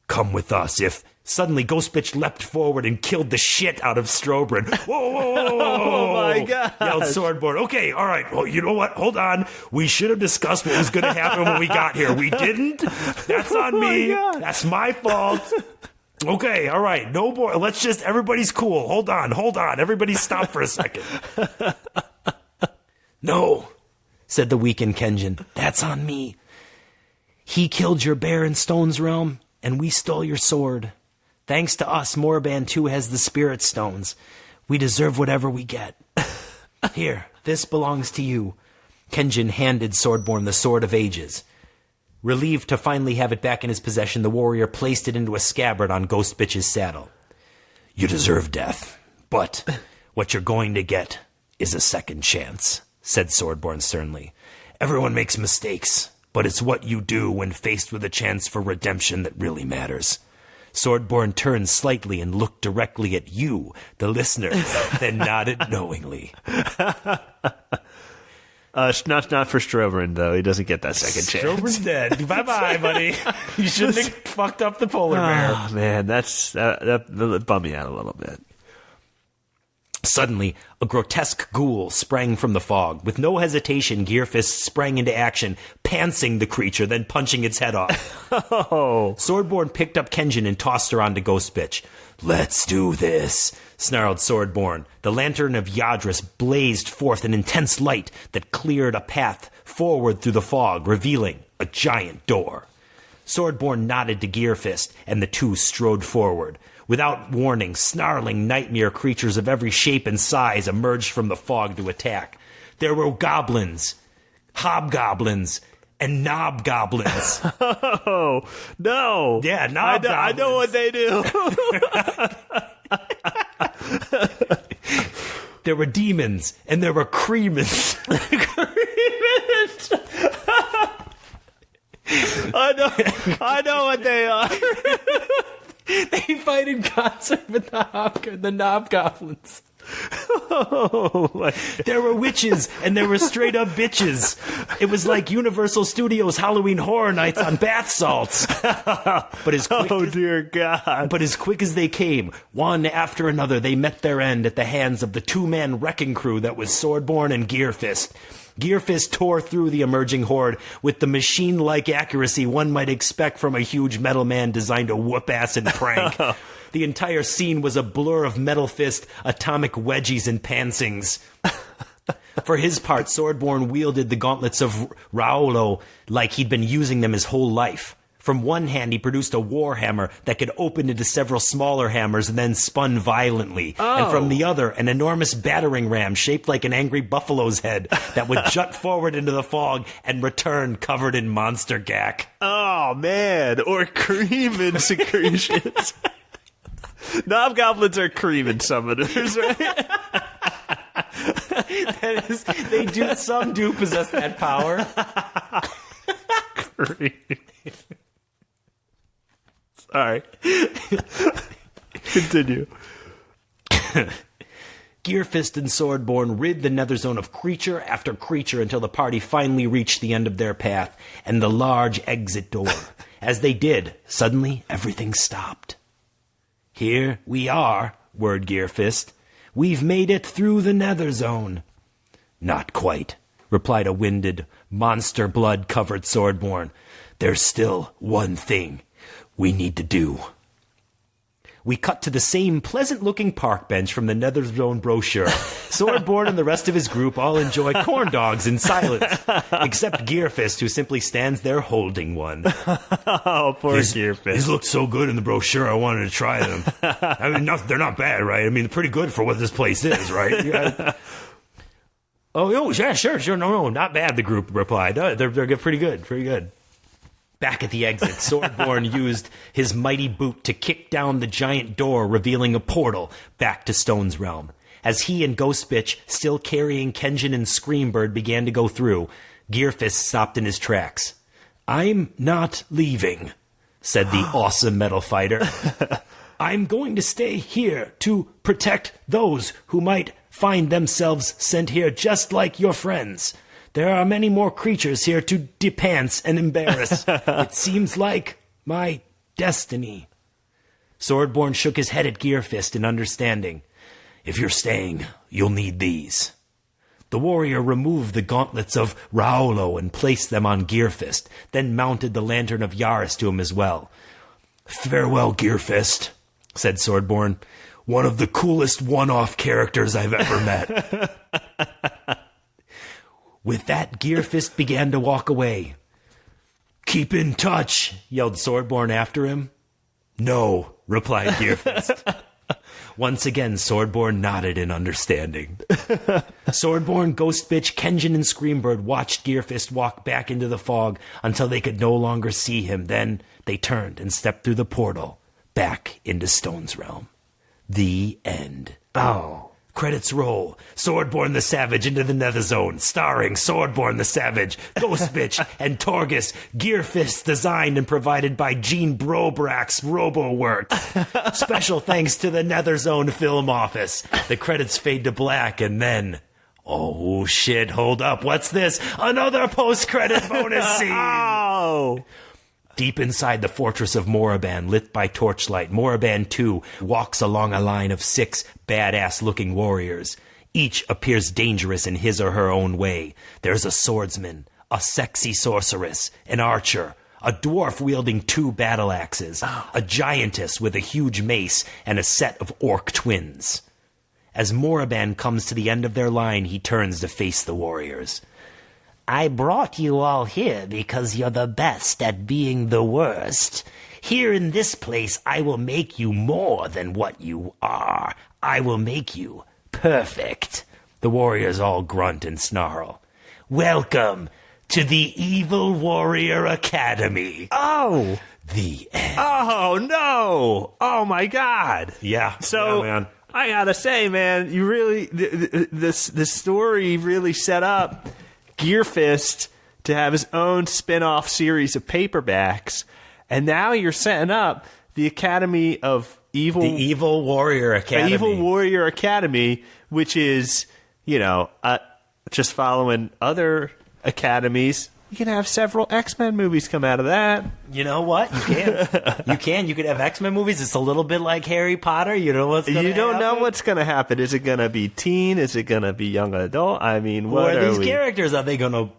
Come with us, if... Suddenly, Ghostbitch leapt forward and killed the shit out of Strobern. Whoa, whoa, whoa, whoa, Oh, my God. Yelled Swordborn. Okay, all right. Well, you know what? Hold on. We should have discussed what was going to happen when we got here. We didn't. That's on me. God. That's my fault. Okay, all right. No more. Let's just, everybody's cool. Hold on. Everybody stop for a second. No, said the weakened Kenjin. That's on me. He killed your bear in Stonesrealm, and we stole your sword. Thanks to us, Morban 2 has the Spirit Stones. We deserve whatever we get. Here, this belongs to you. Kenjin handed Swordborn the Sword of Ages. Relieved to finally have it back in his possession, the warrior placed it into a scabbard on Ghostbitch's saddle. You deserve death, but what you're going to get is a second chance, said Swordborn sternly. Everyone makes mistakes, but it's what you do when faced with a chance for redemption that really matters. Swordborn turned slightly and looked directly at you, the listeners, then nodded knowingly. Not for Strovern, though. He doesn't get that second chance. Strovern's dead. Bye-bye, buddy. You shouldn't have fucked up the polar bear. Oh, man, that bummed me out a little bit. Suddenly, a grotesque ghoul sprang from the fog. With no hesitation, Gearfist sprang into action, pantsing the creature, then punching its head off. Oh. Swordborn picked up Kenjin and tossed her onto Ghostbitch. "Let's do this," snarled Swordborn. The lantern of Yadris blazed forth an intense light that cleared a path forward through the fog, revealing a giant door. Swordborn nodded to Gearfist, and the two strode forward. Without warning, snarling nightmare creatures of every shape and size emerged from the fog to attack. There were goblins, hobgoblins, and knobgoblins. Oh, no. Yeah, knobgoblins. I know what they do. There were demons, and there were creamins. I know what they are. They fight in concert with the knobgoblins. Oh, my. There were witches, and there were straight up bitches. It was like Universal Studios Halloween Horror Nights on bath salts. But as quick Dear God. But as quick as they came, one after another, they met their end at the hands of the two-man wrecking crew that was Swordborn and Gearfist. Gearfist tore through the emerging horde with the machine-like accuracy one might expect from a huge metal man designed to whoop ass and prank. The entire scene was a blur of metal fist, atomic wedgies, and pantsings. For his part, Swordborn wielded the gauntlets of Raulo like he'd been using them his whole life. From one hand, he produced a war hammer that could open into several smaller hammers and then spun violently. Oh. And from the other, an enormous battering ram shaped like an angry buffalo's head that would jut forward into the fog and return covered in monster gack. Oh, man. Or cream and secretions. Knobgoblins are cream and summoners, right? Some do possess that power. Cream. Sorry. Continue. Gearfist and Swordborn rid the Nether Zone of creature after creature until the party finally reached the end of their path and the large exit door. As they did, suddenly everything stopped. "Here we are," whirred Gearfist. "We've made it through the Nether Zone." "Not quite," replied a winded, monster blood-covered Swordborn. "There's still one thing we need to do." We cut to the same pleasant-looking park bench from the Nether Zone brochure. Swordborn and the rest of his group all enjoy corn dogs in silence, except Gearfist, who simply stands there holding one. Oh, poor Gearfist. These look so good in the brochure, I wanted to try them. I mean, they're not bad, right? I mean, they're pretty good for what this place is, right? Yeah. Oh, yeah, sure. No, not bad, the group replied. They're pretty good. Back at the exit, Swordborn used his mighty boot to kick down the giant door, revealing a portal back to Stonesrealm. As he and Ghostbitch, still carrying Kenjin and Screambird, began to go through, Gearfist stopped in his tracks. "I'm not leaving," said the awesome metal fighter. "I'm going to stay here to protect those who might find themselves sent here just like your friends. There are many more creatures here to depants and embarrass. It seems like my destiny." Swordborn shook his head at Gearfist in understanding. "If you're staying, you'll need these." The warrior removed the gauntlets of Raulo and placed them on Gearfist, then mounted the lantern of Yaris to him as well. "Farewell, Gearfist," said Swordborn. "One of the coolest one-off characters I've ever met." With that, Gearfist began to walk away. "Keep in touch," yelled Swordborn after him. "No," replied Gearfist. Once again, Swordborn nodded in understanding. Swordborn, Ghostbitch, Kenjin, and Screambird watched Gearfist walk back into the fog until they could no longer see him. Then they turned and stepped through the portal back into Stonesrealm. The end. Oh. Credits roll. Swordborn the Savage into the Nether Zone, starring Swordborn the Savage, Ghost Bitch, and Torgus. Gear Fist designed and provided by Gene Brobrack's RoboWorks. Special thanks to the Nether Zone Film Office. The credits fade to black, and then... Oh, shit, hold up. What's this? Another post-credit bonus scene! Oh! Deep inside the fortress of Moraban, lit by torchlight, Moraban 2 walks along a line of 6 badass-looking warriors. Each appears dangerous in his or her own way. There's a swordsman, a sexy sorceress, an archer, a dwarf wielding 2 battle axes, a giantess with a huge mace, and a set of orc twins. As Moraban comes to the end of their line, he turns to face the warriors. I brought you all here because you're the best at being the worst. Here in this place, I will make you more than what you are. I will make you perfect. The warriors all grunt and snarl. Welcome to the Evil Warrior Academy. Oh! The end. Oh, no! Oh, my God! Yeah. So, yeah, man. I gotta say, man, you really... The story really set up Gearfist to have his own spin-off series of paperbacks, and now you're setting up the Academy of Evil... The Evil Warrior Academy. Evil Warrior Academy, which is, just following other academies. You can have several X-Men movies come out of that. You know what? You can. You could have X-Men movies. It's a little bit like Harry Potter. You know what's going to happen? You don't know what's going to happen. Is it going to be teen? Is it going to be young adult? I mean, what are these we... characters? Are they going to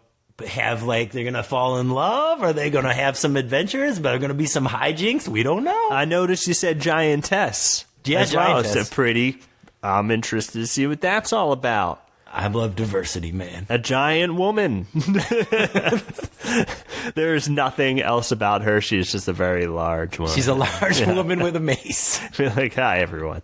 have, they're going to fall in love? Are they going to have some adventures? But are going to be some hijinks? We don't know. I noticed you said giantess. Yeah, giantess. It's a pretty... I'm interested to see what that's all about. I love diversity, man. A giant woman. There's nothing else about her. She's just a very large woman. She's a large woman with a mace. Like, hi, everyone.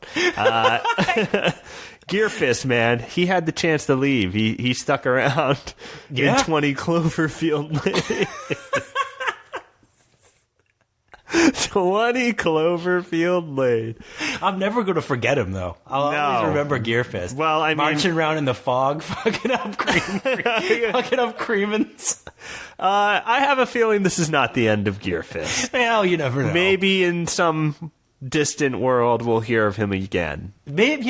Gearfist, man, he had the chance to leave. He stuck around in 20 Cloverfield Lane. 20 Cloverfield Lane. I'm never going to forget him, though. I'll always remember Gearfist. Well, I mean... Marching around in the fog, fucking up Creamins. I have a feeling this is not the end of Gearfist. Well, you never know. Maybe in some distant world we'll hear of him again. Maybe.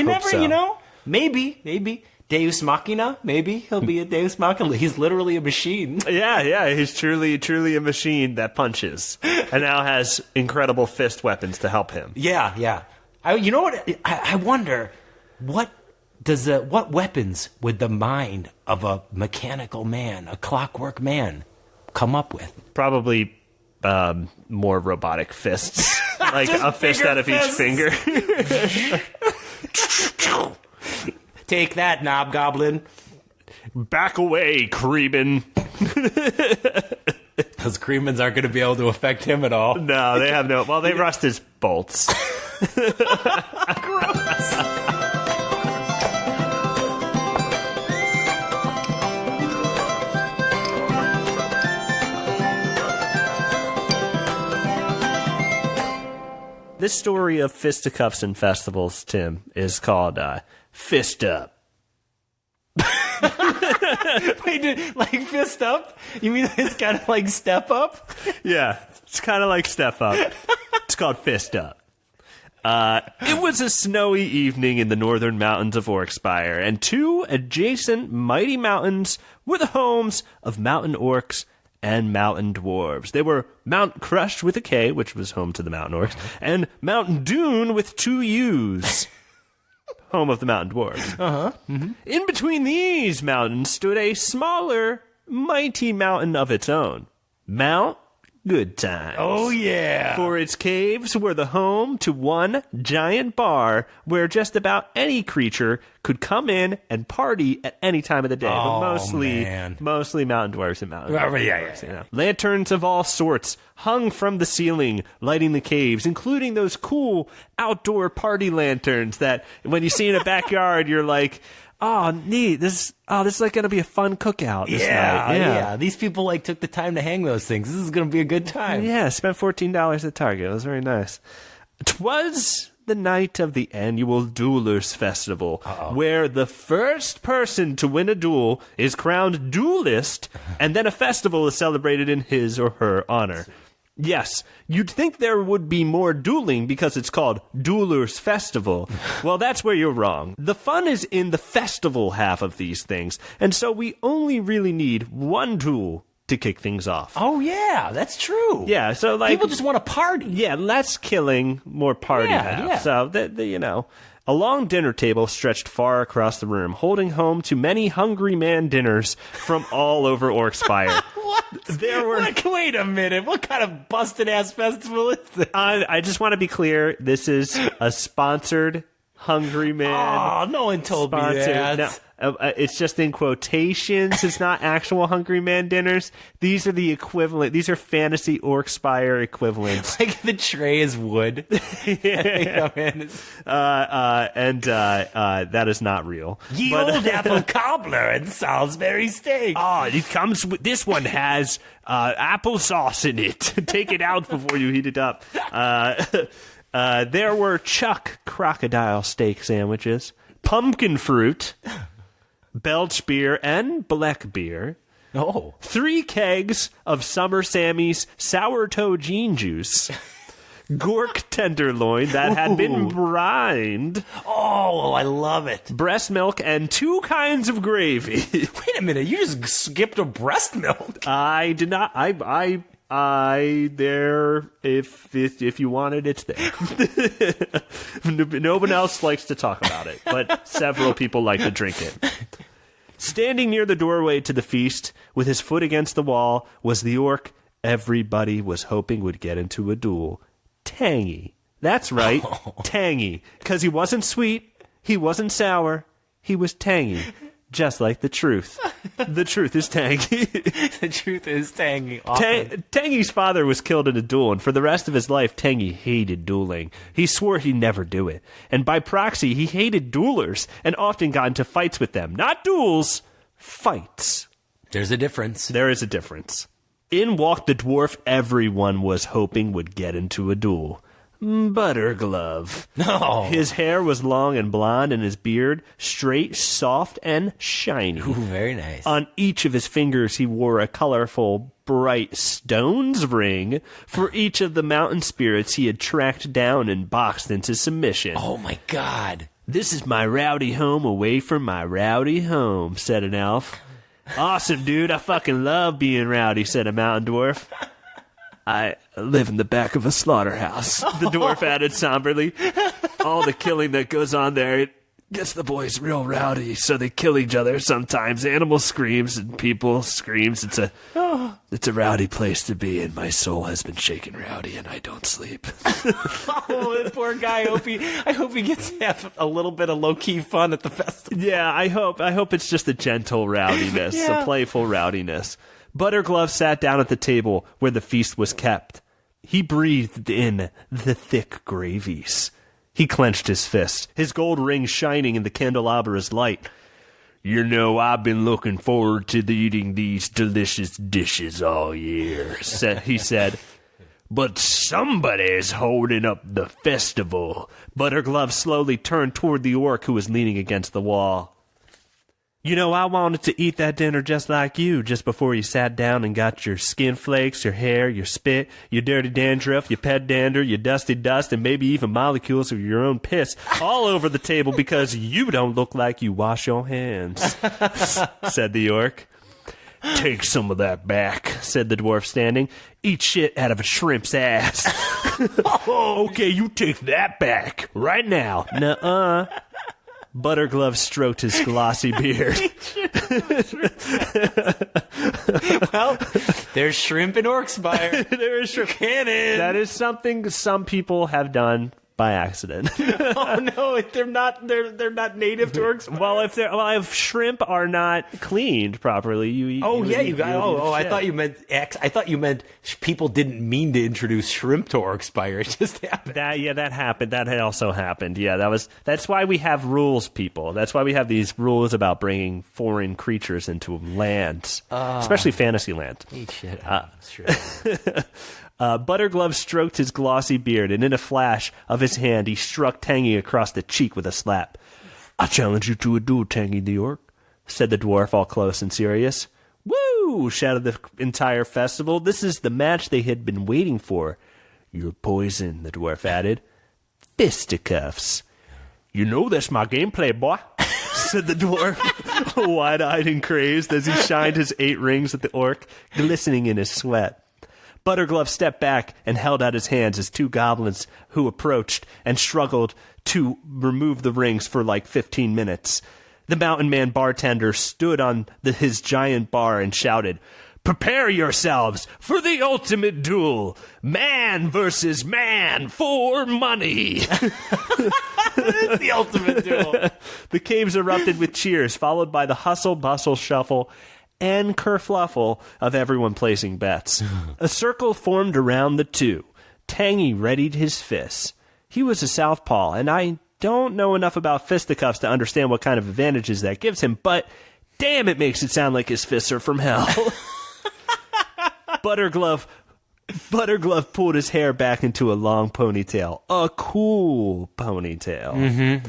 Deus Machina, maybe. He'll be a Deus Machina. He's literally a machine. Yeah, he's truly a machine that punches. And now has incredible fist weapons to help him. Yeah. You know what? I wonder, what weapons would the mind of a mechanical man, a clockwork man, come up with? Probably more robotic fists. Like a fist out of each finger. Take that, Knob Goblin. Back away, Creeman. Those Creemans aren't going to be able to affect him at all. No, they have no... Well, they rust his bolts. Gross. This story of fisticuffs and festivals, Tim, is called Fist Up. Wait, like fist up? You mean it's kind of like step up? Yeah, it's kind of like step up. It's called Fist Up. It was a snowy evening in the northern mountains of Orkspire, and 2 adjacent mighty mountains were the homes of mountain orcs and mountain dwarves. They were Mount Crush with a K, which was home to the mountain orcs, and Mount Dune with 2 U's. Home of the mountain dwarves. Mm-hmm. In between these mountains stood a smaller, mighty mountain of its own. Mount Good Times. Oh, yeah. For its caves were the home to one giant bar where just about any creature could come in and party at any time of the day. Oh, but mostly mountain dwarves and mountain dwarves. Yeah. You know. Lanterns of all sorts hung from the ceiling, lighting the caves, including those cool outdoor party lanterns that when you see in a backyard, you're like, oh, neat. This is like going to be a fun cookout this night. Yeah. These people took the time to hang those things. This is going to be a good time. Yeah, spent $14 at Target. It was very nice. 'Twas the night of the annual Duelers Festival, where the first person to win a duel is crowned duelist, and then a festival is celebrated in his or her honor. Yes, you'd think there would be more dueling because it's called Duelers Festival. Well, that's where you're wrong. The fun is in the festival half of these things, and so we only really need one duel to kick things off. Oh, yeah, that's true. Yeah, so like... People just want to party. Yeah, less killing, more party half. Yeah. So, you know... A long dinner table stretched far across the room, holding home to many hungry man dinners from all over Orkspire. What? Wait a minute. What kind of busted-ass festival is this? I just want to be clear. This is a sponsored Hungry Man. Oh, no one told me that. No, it's just in quotations. It's not actual Hungry Man dinners. These are the equivalent. These are fantasy Orkspire equivalents. Like the tray is wood. And that is not real. Ye old apple cobbler and Salisbury steak. Oh, it comes with, this one has applesauce in it. Take it out before you heat it up. There were chuck crocodile steak sandwiches, pumpkin fruit, Belch beer, and black beer. Oh. 3 kegs of Summer Sammy's sour toe gene juice. Gork tenderloin that had been brined. Oh, I love it. Breast milk and 2 kinds of gravy. Wait a minute, you just skipped a breast milk. I did not. There. If you want it, it's there. No one else likes to talk about it, but several people like to drink it. Standing near the doorway to the feast, with his foot against the wall, was the orc everybody was hoping would get into a duel. Tangy. That's right, tangy. Because he wasn't sweet, he wasn't sour, he was tangy. Just like the truth. The truth is tangy. The truth is tangy. Tangy's father was killed in a duel, and for the rest of his life, Tangy hated dueling. He swore he'd never do it. And by proxy, he hated duelers, and often got into fights with them. Not duels, fights. There's a difference. There is a difference. In walked the dwarf everyone was hoping would get into a duel. Butterglove. No. His hair was long and blonde, and his beard straight, soft, and shiny. Ooh, very nice. On each of his fingers, he wore a colorful, bright stones ring for each of the mountain spirits he had tracked down and boxed into submission. Oh, my God. This is my rowdy home away from my rowdy home, said an elf. Awesome, dude. I fucking love being rowdy, said a mountain dwarf. I live in the back of a slaughterhouse, the dwarf added somberly. All the killing that goes on there, it gets the boys real rowdy, so they kill each other sometimes. Animal screams and people screams. It's a rowdy place to be, and my soul has been shaken rowdy, and I don't sleep. Oh, that poor guy. I hope he gets to have a little bit of low-key fun at the festival. Yeah, I hope it's just a gentle rowdiness, a playful rowdiness. Butterglove sat down at the table where the feast was kept. He breathed in the thick gravies. He clenched his fist, his gold ring shining in the candelabra's light. You know, I've been looking forward to eating these delicious dishes all year, he said. But somebody's holding up the festival. Butterglove slowly turned toward the orc who was leaning against the wall. You know, I wanted to eat that dinner just like you, just before you sat down and got your skin flakes, your hair, your spit, your dirty dandruff, your pet dander, your dusty dust, and maybe even molecules of your own piss all over the table because you don't look like you wash your hands, said the orc. Take some of that back, said the dwarf standing. Eat shit out of a shrimp's ass. Okay, you take that back right now. Nuh-uh. Butterglove stroked his glossy beard. Well, there's shrimp in Orkspire. There's shrimp. Cannon. That is something some people have done by accident. Oh no, they're not native to Orkspire. Well, if shrimp are not cleaned properly, you eat. I thought you meant people didn't mean to introduce shrimp to Orkspire. It just happened. That happened. That had also happened. Yeah, that's why we have rules, people. That's why we have these rules about bringing foreign creatures into lands, especially fantasy land. Eat shit. Butterglove stroked his glossy beard, and in a flash of his hand, he struck Tangy across the cheek with a slap. "I challenge you to a duel, Tangy the Orc," said the dwarf, all close and serious. "Woo!" shouted the entire festival. This is the match they had been waiting for. "You're poison," the dwarf added. "Fisticuffs." "You know that's my gameplay, boy," said the dwarf, wide-eyed and crazed as he shined his 8 rings at the orc, glistening in his sweat. Butterglove stepped back and held out his hands as 2 goblins who approached and struggled to remove the rings for like 15 minutes. The mountain man bartender stood on his giant bar and shouted, "Prepare yourselves for the ultimate duel! Man versus man for money!" It's the ultimate duel. The caves erupted with cheers, followed by the hustle, bustle, shuffle, and kerfluffle of everyone placing bets. A circle formed around the two. Tangy readied his fists. He was a southpaw, and I don't know enough about fisticuffs to understand what kind of advantages that gives him, but damn, it makes it sound like his fists are from hell. Butterglove pulled his hair back into a long ponytail. A cool ponytail.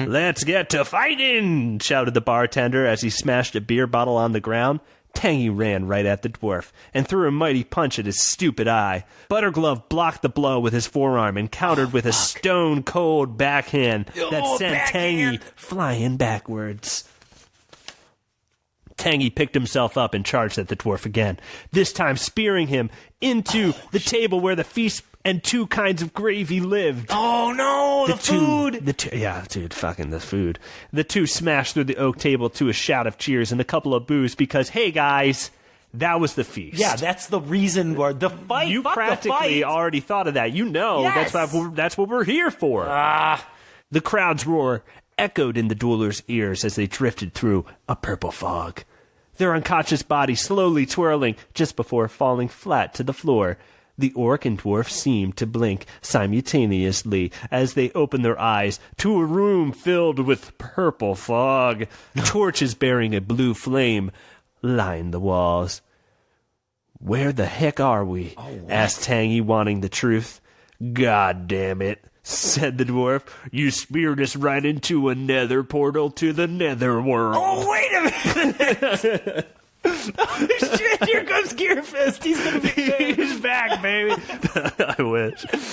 "Let's get to fighting!" shouted the bartender as he smashed a beer bottle on the ground. Tangy ran right at the dwarf and threw a mighty punch at his stupid eye. Butterglove blocked the blow with his forearm and countered with a stone-cold backhand that sent Tangy flying backwards. Tangy picked himself up and charged at the dwarf again, this time spearing him into the table where the feast and 2 kinds of gravy lived. Oh, no, the food. Yeah, dude, fucking the food. The 2 smashed through the oak table to a shout of cheers and a couple of boos because, hey, guys, that was the feast. Yeah, that's the reason where the fight. You Fuck practically the fight. already thought of that. You know, Yes. that's what we're here for. The crowd's roar echoed in the duelers' ears as they drifted through a purple fog, their unconscious bodies slowly twirling just before falling flat to the floor. The orc and dwarf seemed to blink simultaneously as they opened their eyes to a room filled with purple fog. Torches bearing a blue flame lined the walls. "Where the heck are we?" asked Tangy, wanting the truth. "God damn it," said the dwarf. "You speared us right into a nether portal to the nether world." Oh, wait a minute. Oh, shit, here comes Gearfist. He's going to be there. He's back, baby.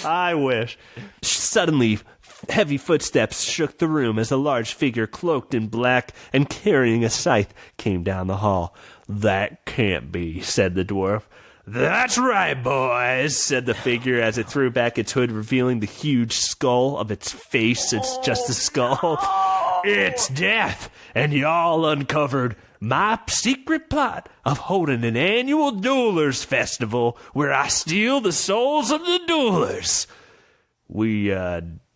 I wish. Suddenly, heavy footsteps shook the room as a large figure cloaked in black and carrying a scythe came down the hall. "That can't be," said the dwarf. "That's right, boys," said the figure as it threw back its hood, revealing the huge skull of its face. It's just a skull. No. "It's death, and y'all uncovered my secret plot of holding an annual duelers festival where I steal the souls of the duelers." "We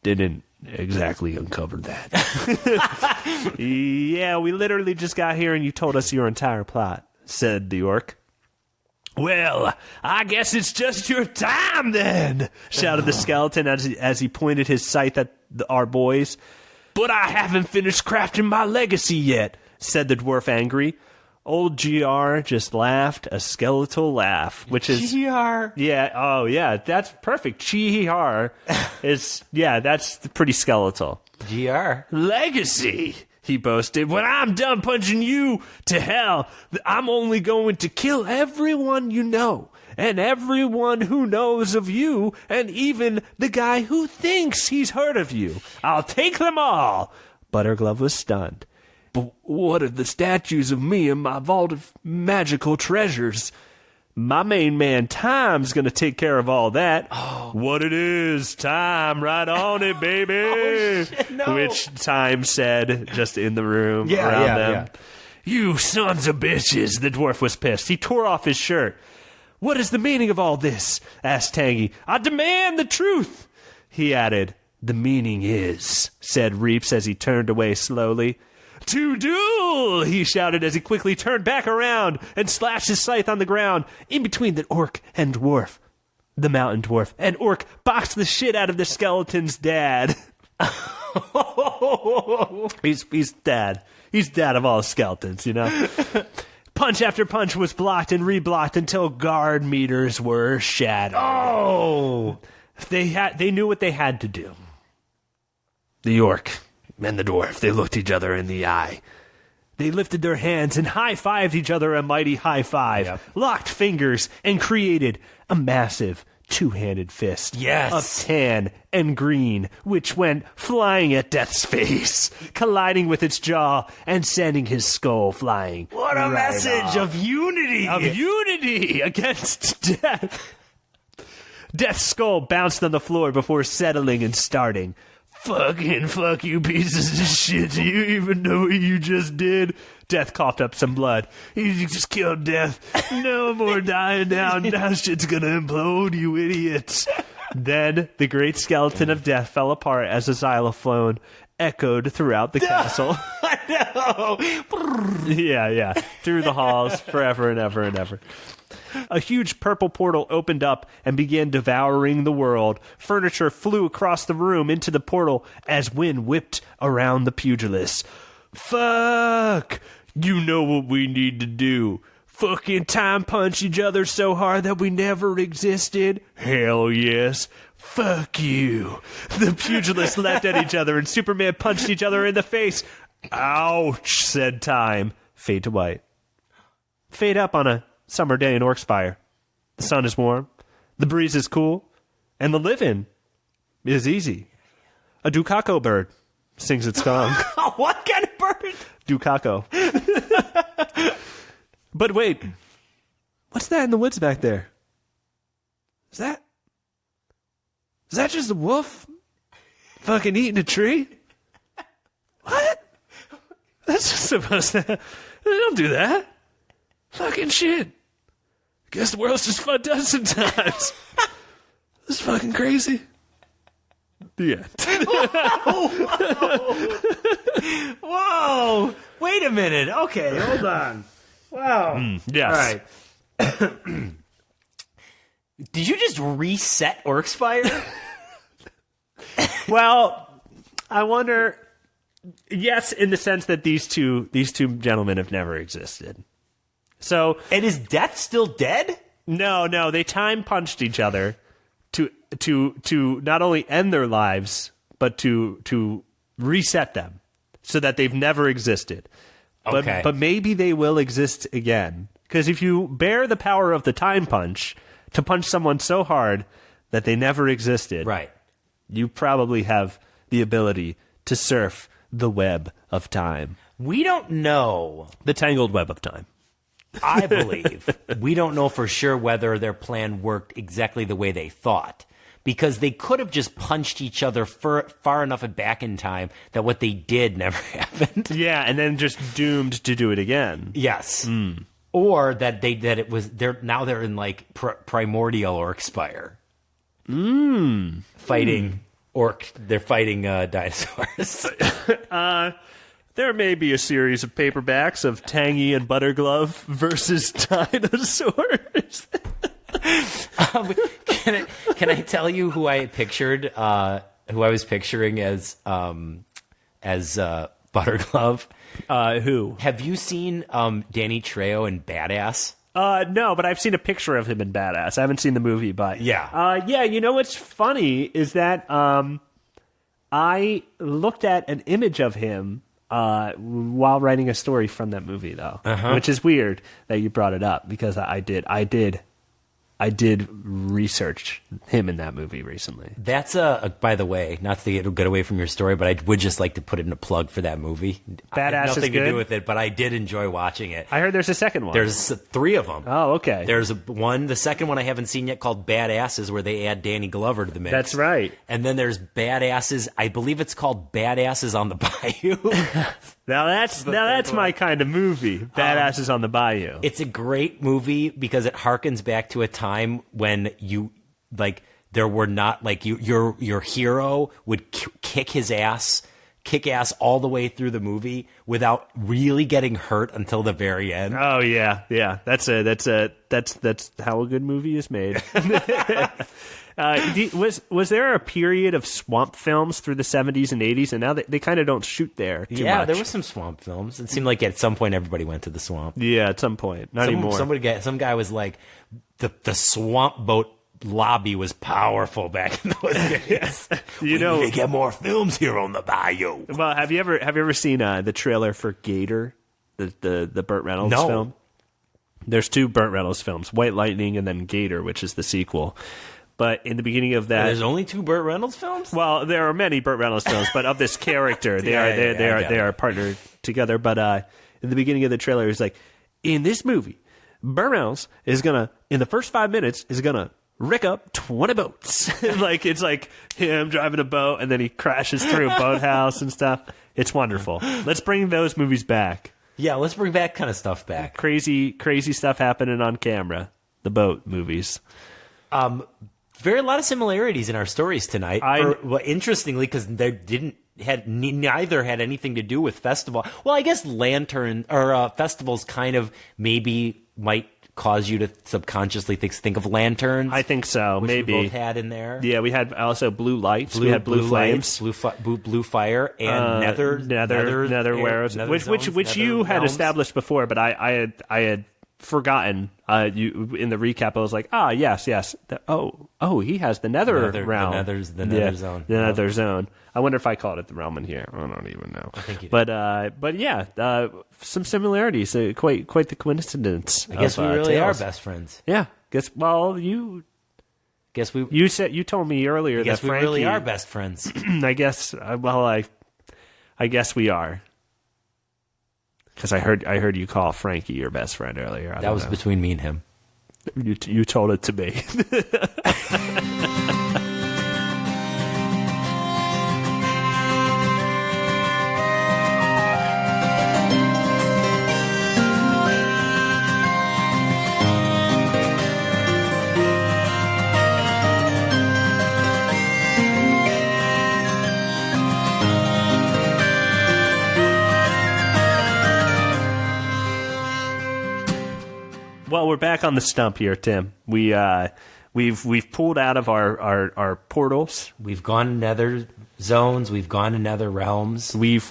didn't exactly uncover that." "Yeah, we literally just got here and you told us your entire plot," said the orc. "Well, I guess it's just your time then," shouted the skeleton as he pointed his scythe at our boys. "But I haven't finished crafting my legacy yet," said the dwarf, angry. Old GR just laughed a skeletal laugh, which is... GR. Yeah, oh yeah, that's perfect. GR is, yeah, that's pretty skeletal. GR. "Legacy," he boasted. "When I'm done punching you to hell, I'm only going to kill everyone you know, and everyone who knows of you, and even the guy who thinks he's heard of you. I'll take them all." Butterglove was stunned. "But what of the statues of me and my vault of magical treasures?" "My main man Time's gonna take care of all that." "Oh. What it is, Time, right on it, baby." Oh, shit, no. Which Time said just in the room around them. "You sons of bitches," the dwarf was pissed. He tore off his shirt. "What is the meaning of all this?" asked Tangy. "I demand the truth," he added. "The meaning is," said Reeps as he turned away slowly. "To duel!" he shouted as he quickly turned back around and slashed his scythe on the ground in between the orc and dwarf. The mountain dwarf and orc boxed the shit out of the skeleton's dad. He's dad. He's dad of all skeletons, you know? Punch after punch was blocked and reblocked until guard meters were shattered. Oh! They knew what they had to do. The orc and the dwarf, they looked each other in the eye. They lifted their hands and high-fived each other a mighty high five, locked fingers, and created a massive two-handed fist of tan and green, which went flying at Death's face, colliding with its jaw and sending his skull flying. What a message of unity! Of unity against death. Death's skull bounced on the floor before settling and starting. Fuck you pieces of shit. Do you even know what you just did? Death coughed up some blood. You just killed Death. No more dying now. Now shit's gonna implode, you idiots. Then the great skeleton of Death fell apart as a xylophone echoed throughout the castle. No! Yeah. Through the halls forever and ever and ever. A huge purple portal opened up and began devouring the world. Furniture flew across the room into the portal as wind whipped around the pugilist. Fuck! You know what we need to do. Fucking time punch each other so hard that we never existed? Hell yes. Fuck you. The pugilists leapt at each other and Superman punched each other in the face. Ouch, said Time. Fade to white. Fade up on a summer day in Orkspire. The sun is warm, the breeze is cool, and the living is easy. A dukako bird sings its song. What kind of bird? Dukako. But wait, what's that in the woods back there? Is that just a wolf fucking eating a tree? What? That's just supposed to... Don't do that. Fucking shit. Guess the world's just fun done sometimes. This is fucking crazy. The end. Whoa! Wait a minute. Okay, hold on. Wow. Yes. All right. Did you just reset Orkspire? Well, I wonder... Yes, in the sense that these two gentlemen have never existed. So, And is Death still dead? no, they time punched each other to not only end their lives, but to reset them so that they've never existed. Okay. But maybe they will exist again. Because if you bear the power of the time punch to punch someone so hard that they never existed, Right. you probably have the ability to surf the web of time. We don't know. The tangled web of time. I believe. We don't know for sure whether their plan worked exactly the way they thought. Because they could have just punched each other far enough back in time that what they did never happened. Yeah, and then just doomed to do it again. Yes. Or that they're in like primordial Orkspire. Fighting they're fighting dinosaurs. There may be a series of paperbacks of Tangy and Butterglove versus dinosaurs. Can I tell you who I pictured? Who I was picturing as Butterglove? Who? Have you seen Danny Trejo in Badass? No, but I've seen a picture of him in Badass. I haven't seen the movie, but Yeah. yeah. You know what's funny is that I looked at an image of him while writing a story from that movie, though, which is weird that you brought it up because I did research him in that movie recently. That's by the way, not to get away from your story, but I would just like to put in a plug for that movie. Badass nothing is good? to do with it, but I did enjoy watching it. I heard there's a second one. There's 3 of them. Oh, okay. There's the second one I haven't seen yet called Badasses, where they add Danny Glover to the mix. That's right. And then there's Badasses. I believe it's called Badasses on the Bayou. Now that's my kind of movie. Badasses on the Bayou. It's a great movie because it harkens back to a time when there were not your hero would kick his ass kick ass all the way through the movie without really getting hurt until the very end. Oh yeah. That's how a good movie is made. Was there a period of swamp films through the 70s and 80s, and now they kind of don't shoot there too much? There were some swamp films. It seemed like at some point everybody went to the swamp. Yeah, at some point. Not anymore. Some guy was like, the swamp boat lobby was powerful back in those days. We need to get more films here on the bayou. Well, have you ever seen the trailer for Gator, the Burt Reynolds film? There's 2 Burt Reynolds films, White Lightning and then Gator, which is the sequel. But in the beginning of that, there's only 2 Burt Reynolds films. Well, there are many Burt Reynolds films, but of this character, they are partnered together. But in the beginning of the trailer, it's like, in this movie, Burt Reynolds is gonna, in the first 5 minutes, is gonna rick up 20 boats. It's like him driving a boat, and then he crashes through a boathouse and stuff. It's wonderful. Let's bring those movies back. Yeah, let's bring that kind of stuff back. Crazy stuff happening on camera. The boat movies. Very a lot of similarities in our stories tonight. Interestingly, because neither had anything to do with festival. Well, I guess lantern or festivals kind of maybe might cause you to subconsciously think of lanterns. I think so. Which maybe we both had in there. Yeah, we had also blue lights. We had blue flames, blue fire, and nether wares, which you had established before, but I had forgotten. You in the recap, I was like, yes. He has the nether realm. The nether zone. The nether zone. I wonder if I called it the realm in here. I don't even know. I think you did. But yeah, some similarities. Quite the coincidence. I guess we really are best friends. Yeah. You told me earlier that we Frankie, really are best friends. I guess. I guess we are. Because I heard you call Frankie your best friend earlier. That was between me and him. You told it to me. Well, we're back on the stump here, Tim. We've pulled out of our portals. We've gone to nether zones. We've gone to nether realms. We've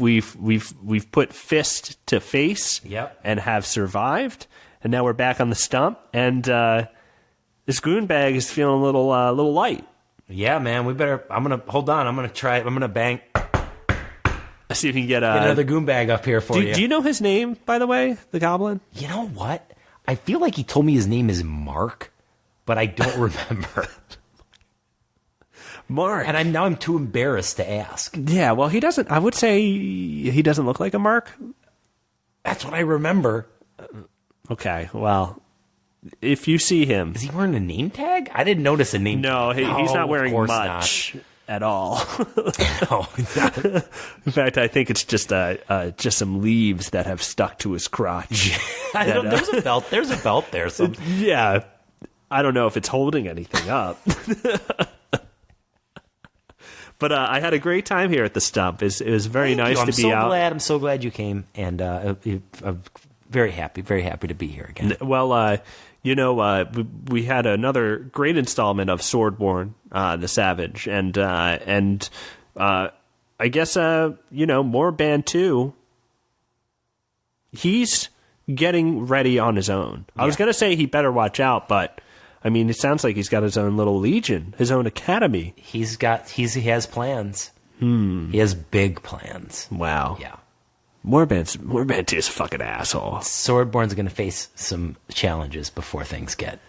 put fist to face. Yep. And have survived. And now we're back on the stump. And this goonbag is feeling a little light. Yeah, man. We better. I'm gonna hold on. I'm gonna try. I'm gonna bang. Let's see if we can get another goonbag up here for you. Do you know his name, by the way, the goblin? You know what? I feel like he told me his name is Mark, but I don't remember. Mark. And I'm too embarrassed to ask. Yeah, well, he doesn't. I would say he doesn't look like a Mark. That's what I remember. Okay, well, if you see him, is he wearing a name tag? I didn't notice a name. No, tag. He's not wearing much at all. No, in fact, I think it's just some leaves that have stuck to his crotch. There's a belt. There's a belt there. Yeah, I don't know if it's holding anything up. But I had a great time here at the Stump. It was very nice to be out. I'm so glad you came, and I'm very happy to be here again. Well, we had another great installment of Swordborn, the Savage, and I guess Moorband 2. He's getting ready on his own. Yeah. I was gonna say he better watch out, but I mean, it sounds like he's got his own little legion, his own academy. He has plans. He has big plans. Wow. Yeah. Moorband 2 is a fucking asshole. Swordborn's going to face some challenges before things get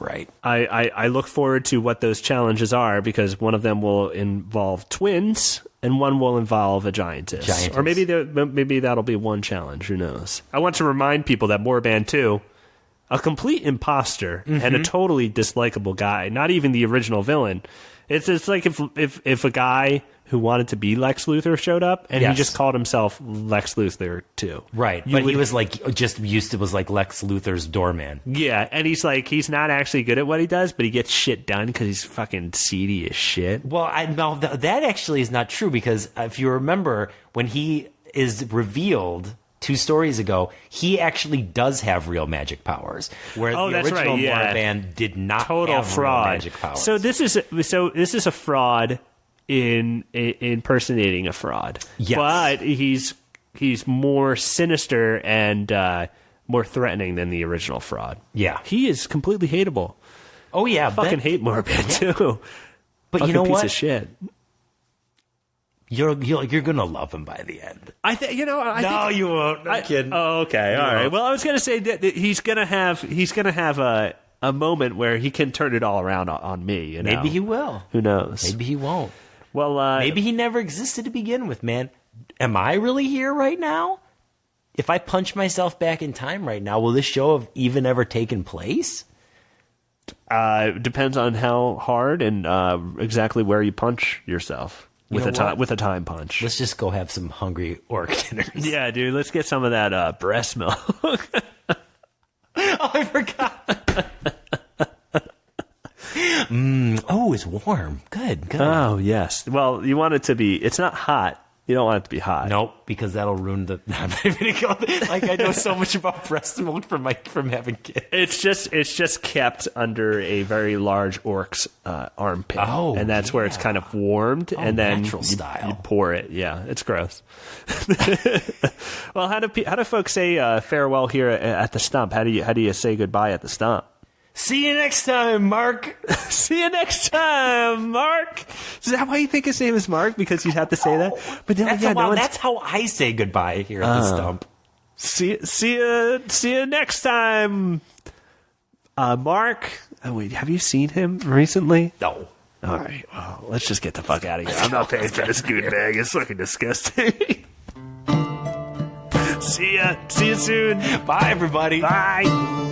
right. I look forward to what those challenges are, because one of them will involve twins and one will involve a giantess. Or maybe that'll be one challenge. Who knows? I want to remind people that Moorband 2, a complete imposter and a totally dislikable guy, not even the original villain. It's like if a guy who wanted to be Lex Luthor showed up, and he Yes. just called himself Lex Luthor too. Right, but he was like just used to was like Lex Luthor's doorman. Yeah, and he's not actually good at what he does, but he gets shit done because he's fucking seedy as shit. Well, that actually is not true because if you remember when he is revealed 2 stories ago, he actually does have real magic powers, whereas the that's original right, yeah. Moravan did not Total have fraud. real magic powers. So this is a fraud in impersonating a fraud. Yes. But he's more sinister and more threatening than the original fraud. Yeah. He is completely hateable. Oh yeah, I fucking hate Morbid too. But Fucking you know piece what? of shit. You're gonna love him by the end. I think You won't. I'm kidding. Oh, okay, all right. Well, I was gonna say that he's gonna have a moment where he can turn it all around on me. You know? Maybe he will. Who knows? Maybe he won't. Well, Maybe he never existed to begin with, man. Am I really here right now? If I punch myself back in time right now, will this show have even ever taken place? depends on how hard and exactly where you punch yourself with a time punch. Let's just go have some hungry orc dinners. Yeah, dude. Let's get some of that breast milk. Oh, I forgot. Oh, it's warm. Good. Oh, yes. Well, you want it to be. It's not hot. You don't want it to be hot. Nope, because that'll ruin the. I'm not even gonna go. Like I know so much about breast milk from having kids. It's just kept under a very large orc's armpit. Oh, and that's where it's kind of warmed, and then natural style. You pour it. Yeah, it's gross. Well, how do folks say farewell here at the Stump? How do you say goodbye at the Stump? See you next time, Mark. See you next time, Mark. Is that why you think his name is Mark? Because you'd have to say that? But then, That's how I say goodbye here at the Stump. See you next time, Mark. Oh, wait, have you seen him recently? No. All right, well, let's just get the fuck out of here. I'm not paying for this goonbag. It's fucking disgusting. See you soon. Bye, everybody. Bye.